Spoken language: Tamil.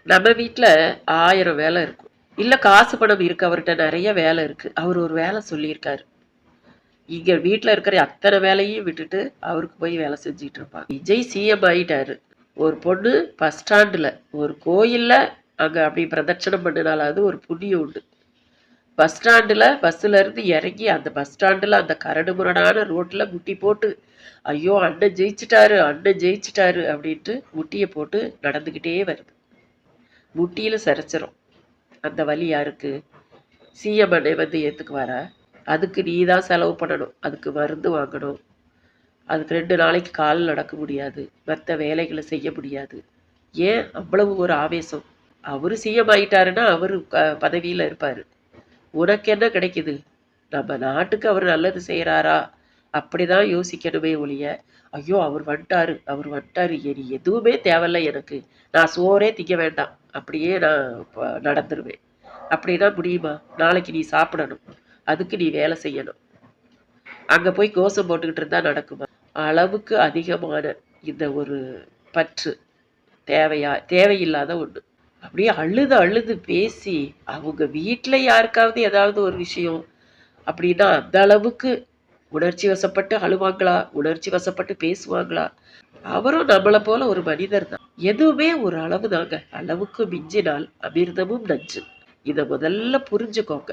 நம்ம வீட்ல 1000 வேலை இருக்கும். இல்ல காசு பணம் இருக்கு. அவர்ட்ட நெறைய வேலை இருக்கு. அவரு ஒரு வேலை சொல்லியிருக்காரு. இங்க வீட்ல இருக்கிற அத்தன வேலையும் விட்டுட்டு, அவருக்கு போய் வேலை செஞ்சுட்டு இருப்பாங்க. விஜய் சிஎம் ஆயிட்டாரு. ஒரு பொண்ணு பஸ் ஸ்டாண்டுல, ஒரு கோயில்ல அங்க அப்படி பிரதட்சணம் பண்ணுனாலாவது ஒரு புண்ணியம் உண்டு. பஸ் ஸ்டாண்டுல பஸ்ஸுல இருந்து இறங்கி அந்த பஸ் ஸ்டாண்டுல அந்த கரடு முரடான ரோட்ல முட்டி போட்டு, ஐயோ! அண்ணன் ஜெயிச்சுட்டாரு, அண்ணன் ஜெயிச்சுட்டாரு அப்படின்ட்டு முட்டிய போட்டு நடந்துகிட்டே வருது. முட்டியில சிரைச்சிரும். அந்த வலி யாருக்கு? சிஎம் அண்ணே வந்து ஏத்துக்குவாரா? அதுக்கு நீ தான் செலவு பண்ணணும். அதுக்கு மருந்து வாங்கணும். அதுக்கு 2 நாளைக்கு கால் நடக்க முடியாது. மத்த வேலைகள செய்ய முடியாது. ஏன் அவ்வளவு ஒரு ஆவேசம்? அவரு சிஎம் ஆயிட்டாருன்னா, அவரு பதவியில இருப்பாரு. உனக்கு என்ன கிடைக்குது? நம்ம நாட்டுக்கு அவர் நல்லது செய்றாரா? அப்படிதான் யோசிக்கணுமே ஒழிய, ஐயோ! அவர் வந்துட்டாரு, அவர் வந்துட்டாரு. இனி எதுவுமே தேவையில்ல எனக்கு. நான் சோறே திங்க வேண்டாம். அப்படியே நான் நடந்துருவேன். அப்படின்னா முடியுமா? நாளைக்கு நீ சாப்பிடணும். அதுக்கு நீ வேலை செய்யணும். அங்க போய் கோஷம் போட்டுக்கிட்டு இருந்தா நடக்குமா? அளவுக்கு அதிகமான இந்த ஒரு பற்று தேவையில்லாத ஒண்ணு. அப்படியே அழுது அழுது பேசி, அவங்க வீட்ல யாருக்காவது ஏதாவது ஒரு விஷயம் அப்படின்னா, அந்த அளவுக்கு உணர்ச்சி வசப்பட்டு அழுவாங்களா? உணர்ச்சி வசப்பட்டு பேசுவாங்களா? அவரும் நம்மள போல ஒரு மனிதர் தான். எதுவுமே ஒரு அளவு தாங்க. அளவுக்கு மிஞ்சினால் அமிர்தமும் நஞ்சு. இத முதல்ல புரிஞ்சுக்கோங்க.